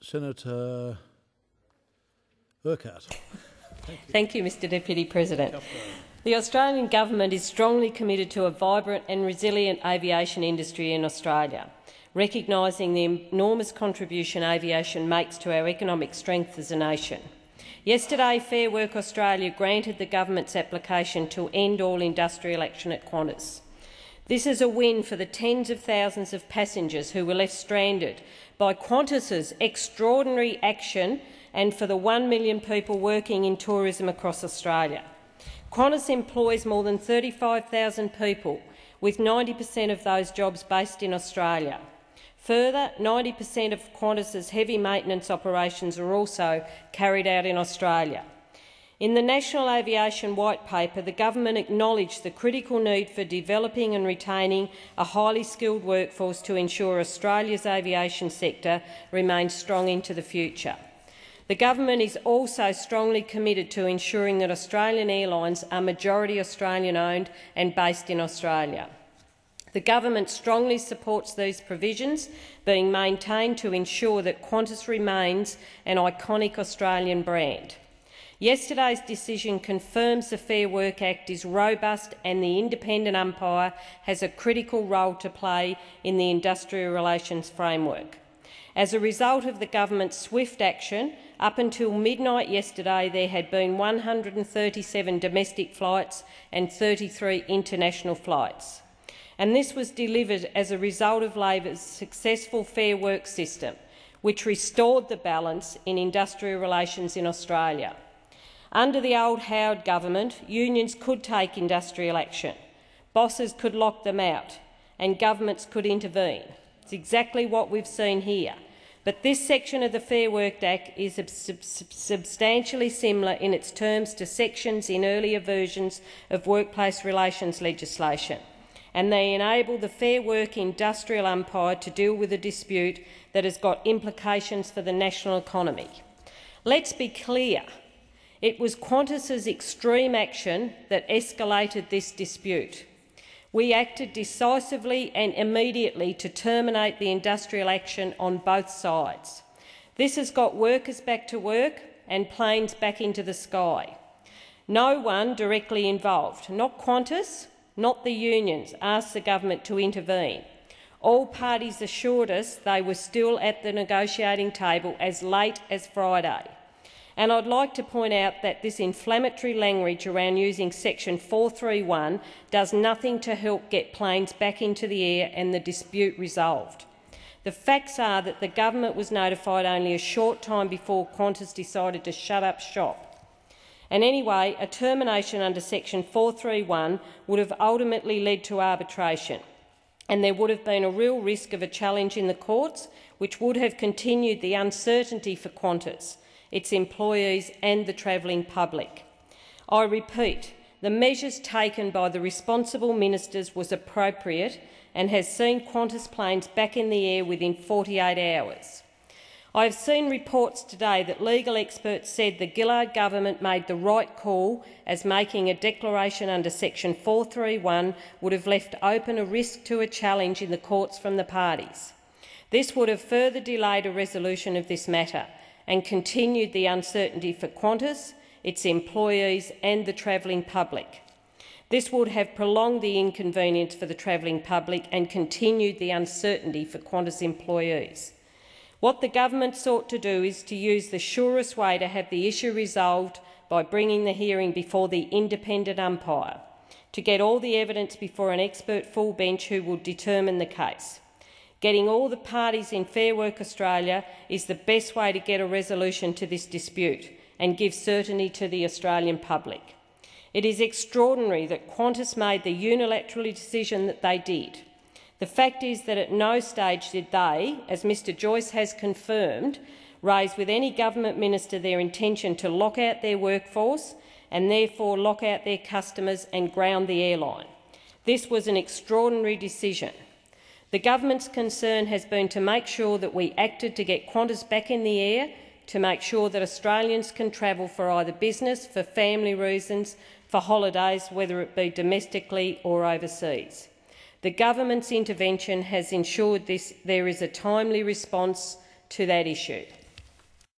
Senator Urquhart. Thank you, Mr Deputy President. The Australian Government is strongly committed to a vibrant and resilient aviation industry in Australia, recognising the enormous contribution aviation makes to our economic strength as a nation. Yesterday, Fair Work Australia granted the government's application to end all industrial action at Qantas. This is a win for the tens of thousands of passengers who were left stranded by Qantas's extraordinary action and for the 1 million people working in tourism across Australia. Qantas employs more than 35,000 people, with 90% of those jobs based in Australia. Further, 90% of Qantas's heavy maintenance operations are also carried out in Australia. In the National Aviation White Paper, the government acknowledged the critical need for developing and retaining a highly skilled workforce to ensure Australia's aviation sector remains strong into the future. The government is also strongly committed to ensuring that Australian airlines are majority Australian-owned and based in Australia. The government strongly supports these provisions being maintained to ensure that Qantas remains an iconic Australian brand. Yesterday's decision confirms the Fair Work Act is robust and the independent umpire has a critical role to play in the industrial relations framework. As a result of the government's swift action, up until midnight yesterday there had been 137 domestic flights and 33 international flights. And this was delivered as a result of Labor's successful Fair Work system, which restored the balance in industrial relations in Australia. Under the old Howard government, unions could take industrial action, bosses could lock them out, and governments could intervene. It's exactly what we've seen here. But this section of the Fair Work Act is substantially similar in its terms to sections in earlier versions of workplace relations legislation, and they enable the Fair Work industrial umpire to deal with a dispute that has got implications for the national economy. Let's be clear. It was Qantas's extreme action that escalated this dispute. We acted decisively and immediately to terminate the industrial action on both sides. This has got workers back to work and planes back into the sky. No one directly involved, not Qantas, not the unions, asked the government to intervene. All parties assured us they were still at the negotiating table as late as Friday. And I'd like to point out that this inflammatory language around using section 431 does nothing to help get planes back into the air and the dispute resolved. The facts are that the government was notified only a short time before Qantas decided to shut up shop. And anyway, a termination under section 431 would have ultimately led to arbitration, and there would have been a real risk of a challenge in the courts, which would have continued the uncertainty for Qantas, its employees and the travelling public. I repeat, the measures taken by the responsible ministers was appropriate and has seen Qantas planes back in the air within 48 hours. I have seen reports today that legal experts said the Gillard government made the right call, as making a declaration under section 431 would have left open a risk to a challenge in the courts from the parties. This would have further delayed a resolution of this matter and continued the uncertainty for Qantas, its employees and the travelling public. This would have prolonged the inconvenience for the travelling public and continued the uncertainty for Qantas employees. What the government sought to do is to use the surest way to have the issue resolved by bringing the hearing before the independent umpire, to get all the evidence before an expert full bench who will determine the case. Getting all the parties in Fair Work Australia is the best way to get a resolution to this dispute and give certainty to the Australian public. It is extraordinary that Qantas made the unilateral decision that they did. The fact is that at no stage did they, as Mr Joyce has confirmed, raise with any government minister their intention to lock out their workforce and therefore lock out their customers and ground the airline. This was an extraordinary decision. The government's concern has been to make sure that we acted to get Qantas back in the air, to make sure that Australians can travel for either business, for family reasons, for holidays, whether it be domestically or overseas. The government's intervention has ensured there is a timely response to that issue.